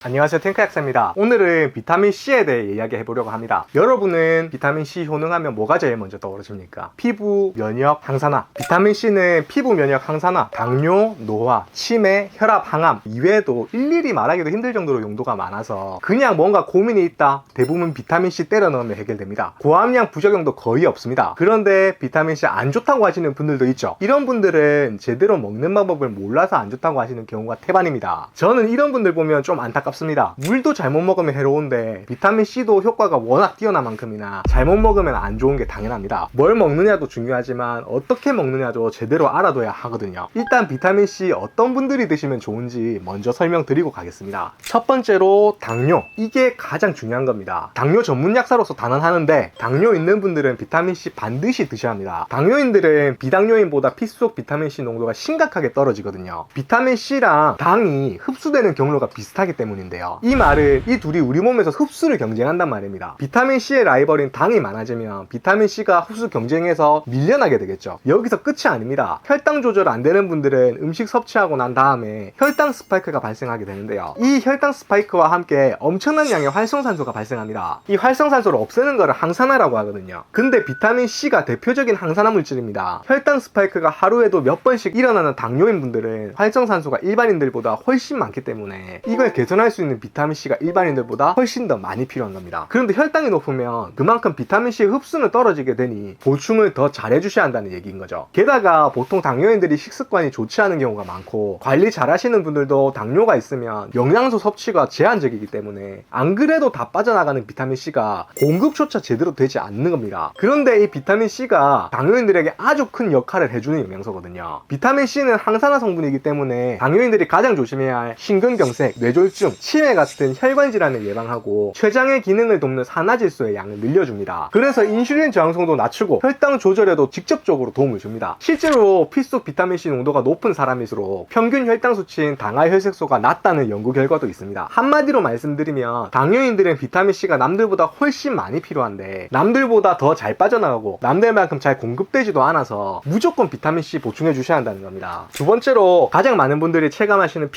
안녕하세요, 탱크약사입니다. 오늘은 비타민C에 대해 이야기해보려고 합니다. 여러분은 비타민C 효능하면 뭐가 제일 먼저 떠오르십니까? 피부, 면역, 항산화. 비타민C는 피부, 면역, 항산화, 당뇨, 노화, 치매, 혈압, 항암 이외에도 일일이 말하기도 힘들 정도로 용도가 많아서 그냥 뭔가 고민이 있다 대부분 비타민C 때려 넣으면 해결됩니다. 고함량 부작용도 거의 없습니다. 그런데 비타민C 안 좋다고 하시는 분들도 있죠. 이런 분들은 제대로 먹는 방법을 몰라서 안 좋다고 하시는 경우가 태반입니다. 저는 이런 분들 보면 좀 안타깝습니다. 물도 잘못 먹으면 해로운데 비타민C도 효과가 워낙 뛰어난 만큼이나 잘못 먹으면 안 좋은 게 당연합니다. 뭘 먹느냐도 중요하지만 어떻게 먹느냐도 제대로 알아둬야 하거든요. 일단 비타민C 어떤 분들이 드시면 좋은지 먼저 설명드리고 가겠습니다. 첫 번째로 당뇨. 이게 가장 중요한 겁니다. 당뇨 전문 약사로서 단언하는데 당뇨 있는 분들은 비타민C 반드시 드셔야 합니다. 당뇨인들은 비당뇨인보다 피 속 비타민C 농도가 심각하게 떨어지거든요. 비타민C랑 당이 흡수되는 경로가 비슷하기 때문에 이 말은 이 둘이 우리 몸에서 흡수를 경쟁한단 말입니다. 비타민C의 라이벌인 당이 많아지면 비타민C가 흡수 경쟁에서 밀려나게 되겠죠. 여기서 끝이 아닙니다. 혈당 조절 안 되는 분들은 음식 섭취하고 난 다음에 혈당 스파이크가 발생하게 되는데요. 이 혈당 스파이크와 함께 엄청난 양의 활성산소가 발생합니다. 이 활성산소를 없애는 것을 항산화라고 하거든요. 근데 비타민C가 대표적인 항산화 물질입니다. 혈당 스파이크가 하루에도 몇 번씩 일어나는 당뇨인 분들은 활성산소가 일반인들보다 훨씬 많기 때문에 이걸 개선할 수 있는 비타민C가 일반인들보다 훨씬 더 많이 필요한 겁니다. 그런데 혈당이 높으면 그만큼 비타민C의 흡수는 떨어지게 되니 보충을 더 잘 해주셔야 한다는 얘기인 거죠. 게다가 보통 당뇨인들이 식습관이 좋지 않은 경우가 많고 관리 잘 하시는 분들도 당뇨가 있으면 영양소 섭취가 제한적이기 때문에 안 그래도 다 빠져나가는 비타민C가 공급조차 제대로 되지 않는 겁니다. 그런데 이 비타민C가 당뇨인들에게 아주 큰 역할을 해주는 영양소거든요. 비타민C는 항산화 성분이기 때문에 당뇨인들이 가장 조심해야 할 심근경색, 뇌졸중, 치매 같은 혈관 질환을 예방하고 췌장의 기능을 돕는 산화질소의 양을 늘려줍니다. 그래서 인슐린 저항성도 낮추고 혈당 조절에도 직접적으로 도움을 줍니다. 실제로 피 속 비타민C 농도가 높은 사람일수록 평균 혈당 수치인 당화혈색소가 낮다는 연구 결과도 있습니다. 한마디로 말씀드리면 당뇨인들은 비타민C가 남들보다 훨씬 많이 필요한데 남들보다 더 잘 빠져나가고 남들만큼 잘 공급되지도 않아서 무조건 비타민C 보충해 주셔야 한다는 겁니다. 두 번째로 가장 많은 분들이 체감하시는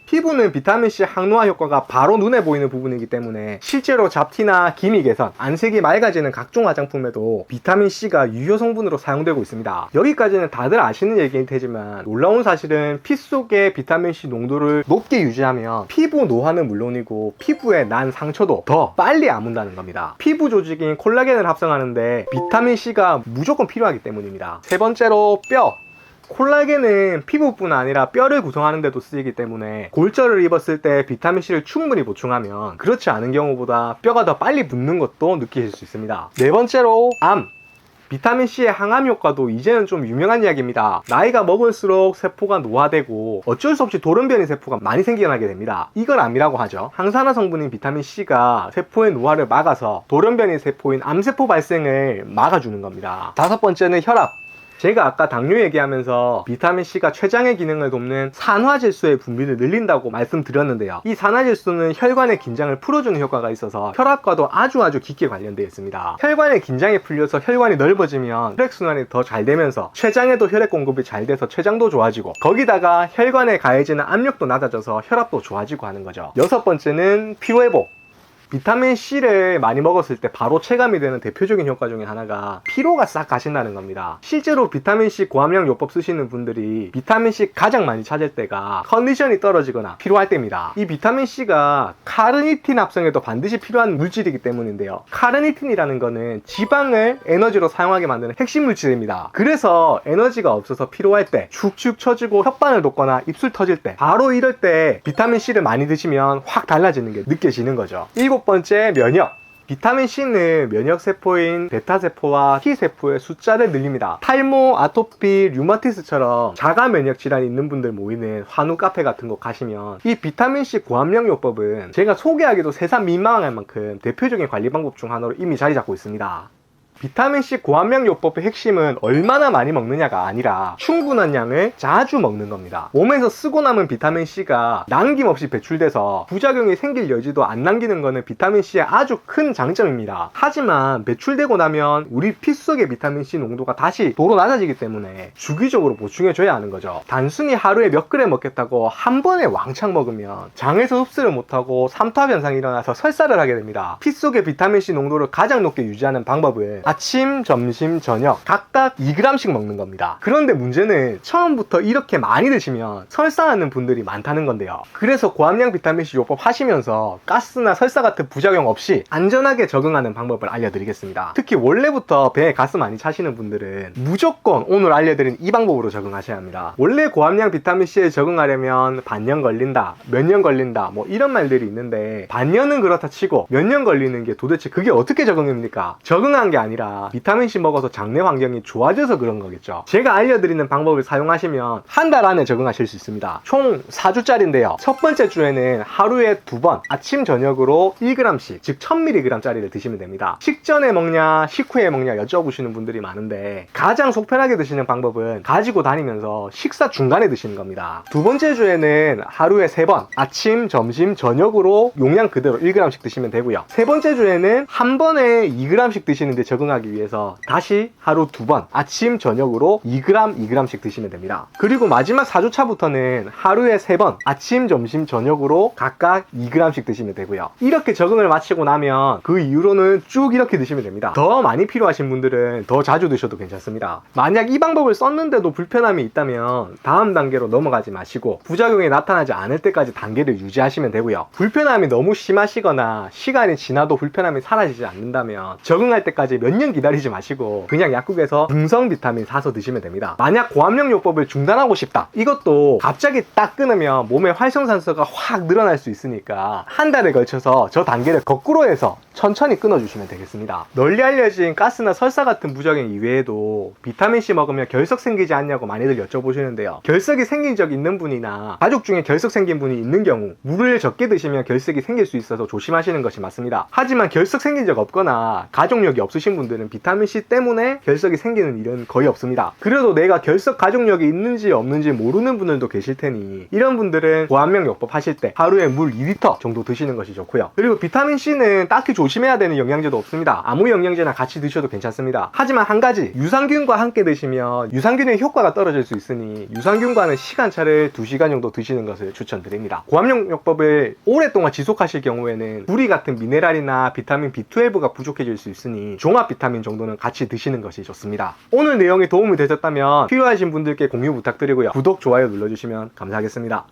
피부는 비타민C 항노화 효과가 바로 눈에 보이는 부분이기 때문에 실제로 잡티나 기미 개선, 안색이 맑아지는 각종 화장품에도 비타민C가 유효 성분으로 사용되고 있습니다. 여기까지는 다들 아시는 얘기일 테지만 놀라운 사실은 피 속의 비타민C 농도를 높게 유지하면 피부 노화는 물론이고 피부에 난 상처도 더 빨리 아문다는 겁니다. 피부 조직인 콜라겐을 합성하는데 비타민C가 무조건 필요하기 때문입니다. 세 번째로 뼈. 콜라겐은 피부뿐 아니라 뼈를 구성하는 데도 쓰이기 때문에 골절을 입었을 때 비타민C를 충분히 보충하면 그렇지 않은 경우보다 뼈가 더 빨리 붓는 것도 느끼실 수 있습니다. 네 번째로 암. 비타민C의 항암 효과도 이제는 좀 유명한 이야기입니다. 나이가 먹을수록 세포가 노화되고 어쩔 수 없이 돌연변이 세포가 많이 생겨나게 됩니다. 이걸 암이라고 하죠. 항산화 성분인 비타민C가 세포의 노화를 막아서 돌연변이 세포인 암세포 발생을 막아주는 겁니다. 다섯 번째는 혈압. 제가 아까 당뇨 얘기하면서 비타민C가 췌장의 기능을 돕는 산화질소의 분비를 늘린다고 말씀드렸는데요. 이 산화질소는 혈관의 긴장을 풀어주는 효과가 있어서 혈압과도 아주 깊게 관련되어 있습니다. 혈관의 긴장이 풀려서 혈관이 넓어지면 혈액순환이 더 잘 되면서 췌장에도 혈액 공급이 잘 돼서 췌장도 좋아지고 거기다가 혈관에 가해지는 압력도 낮아져서 혈압도 좋아지고 하는 거죠. 여섯 번째는 피로회복. 비타민C를 많이 먹었을 때 바로 체감이 되는 대표적인 효과 중에 하나가 피로가 싹 가신다는 겁니다. 실제로 비타민C 고함량 요법 쓰시는 분들이 비타민C 가장 많이 찾을 때가 컨디션이 떨어지거나 피로할 때입니다. 이 비타민C가 카르니틴 합성에도 반드시 필요한 물질이기 때문인데요. 카르니틴이라는 거는 지방을 에너지로 사용하게 만드는 핵심 물질입니다. 그래서 에너지가 없어서 피로할 때, 축축 처지고 혓바늘 돋거나 입술 터질 때 바로 이럴 때 비타민C를 많이 드시면 확 달라지는 게 느껴지는 거죠. 일곱 번째, 면역. 비타민C는 면역세포인 베타세포와 T세포의 숫자를 늘립니다. 탈모, 아토피, 류마티스처럼 자가 면역질환이 있는 분들 모이는 환우 카페 같은 곳 가시면 이 비타민C 고함량 요법은 제가 소개하기도 새삼 민망할 만큼 대표적인 관리 방법 중 하나로 이미 자리 잡고 있습니다. 비타민C 고함량요법의 핵심은 얼마나 많이 먹느냐가 아니라 충분한 양을 자주 먹는 겁니다. 몸에서 쓰고 남은 비타민C가 남김없이 배출돼서 부작용이 생길 여지도 안 남기는 거는 비타민C의 아주 큰 장점입니다. 하지만 배출되고 나면 우리 피 속의 비타민C 농도가 다시 도로 낮아지기 때문에 주기적으로 보충해줘야 하는 거죠. 단순히 하루에 몇 그램 먹겠다고 한 번에 왕창 먹으면 장에서 흡수를 못하고 삼투압 현상이 일어나서 설사를 하게 됩니다. 피 속의 비타민C 농도를 가장 높게 유지하는 방법은 아침, 점심, 저녁 각각 2g씩 먹는 겁니다. 그런데 문제는 처음부터 이렇게 많이 드시면 설사하는 분들이 많다는 건데요. 그래서 고함량 비타민C 요법 하시면서 가스나 설사 같은 부작용 없이 안전하게 적응하는 방법을 알려드리겠습니다. 특히 원래부터 배에 가스 많이 차시는 분들은 무조건 오늘 알려드린 이 방법으로 적응하셔야 합니다. 원래 고함량 비타민C에 적응하려면 반년 걸린다, 몇 년 걸린다 뭐 이런 말들이 있는데 반년은 그렇다 치고 몇 년 걸리는 게 도대체 그게 어떻게 적응입니까? 적응한 게 아니라 비타민C 먹어서 장내 환경이 좋아져서 그런 거겠죠. 제가 알려드리는 방법을 사용하시면 한 달 안에 적응하실 수 있습니다. 총 4주짜리인데요. 첫 번째 주에는 하루에 2번 아침 저녁으로 1g씩 즉 1000mg 짜리를 드시면 됩니다. 식전에 먹냐 식후에 먹냐 여쭤보시는 분들이 많은데 가장 속편하게 드시는 방법은 가지고 다니면서 식사 중간에 드시는 겁니다. 두 번째 주에는 하루에 3번 아침 점심 저녁으로 용량 그대로 1g씩 드시면 되고요. 세 번째 주에는 한 번에 2g씩 드시는데 적응하기 위해서 다시 하루 2번 아침 저녁으로 2g씩 드시면 됩니다. 그리고 마지막 4주차부터는 하루에 3번 아침 점심 저녁으로 각각 2g씩 드시면 되고요. 이렇게 적응을 마치고 나면 그 이후로는 쭉 이렇게 드시면 됩니다. 더 많이 필요하신 분들은 더 자주 드셔도 괜찮습니다. 만약 이 방법을 썼는데도 불편함이 있다면 다음 단계로 넘어가지 마시고 부작용이 나타나지 않을 때까지 단계를 유지하시면 되고요. 불편함이 너무 심하시거나 시간이 지나도 불편함이 사라지지 않는다면 적응할 때까지 몇 년 기다리지 마시고 그냥 약국에서 중성 비타민 사서 드시면 됩니다. 만약 고함량 요법을 중단하고 싶다, 이것도 갑자기 딱 끊으면 몸의 활성산소가 확 늘어날 수 있으니까 한 달에 걸쳐서 저 단계를 거꾸로 해서 천천히 끊어주시면 되겠습니다. 널리 알려진 가스나 설사 같은 부작용 이외에도 비타민C 먹으면 결석 생기지 않냐고 많이들 여쭤보시는데요. 결석이 생긴 적 있는 분이나 가족 중에 결석 생긴 분이 있는 경우 물을 적게 드시면 결석이 생길 수 있어서 조심하시는 것이 맞습니다. 하지만 결석 생긴 적 없거나 가족력이 없으신 분들은 비타민C 때문에 결석이 생기는 일은 거의 없습니다. 그래도 내가 결석 가족력이 있는지 없는지 모르는 분들도 계실 테니 이런 분들은 고함량 요법 하실 때 하루에 물 2리터 정도 드시는 것이 좋고요. 그리고 비타민C는 딱히 조심해야 되는 영양제도 없습니다. 아무 영양제나 같이 드셔도 괜찮습니다. 하지만 한 가지, 유산균과 함께 드시면 유산균의 효과가 떨어질 수 있으니 유산균과는 시간차를 2시간 정도 드시는 것을 추천드립니다. 고함량 요법을 오랫동안 지속하실 경우에는 구리 같은 미네랄이나 비타민 B12가 부족해질 수 있으니 종합 비타민 정도는 같이 드시는 것이 좋습니다. 오늘 내용이 도움이 되셨다면 필요하신 분들께 공유 부탁드리고요. 구독, 좋아요 눌러주시면 감사하겠습니다.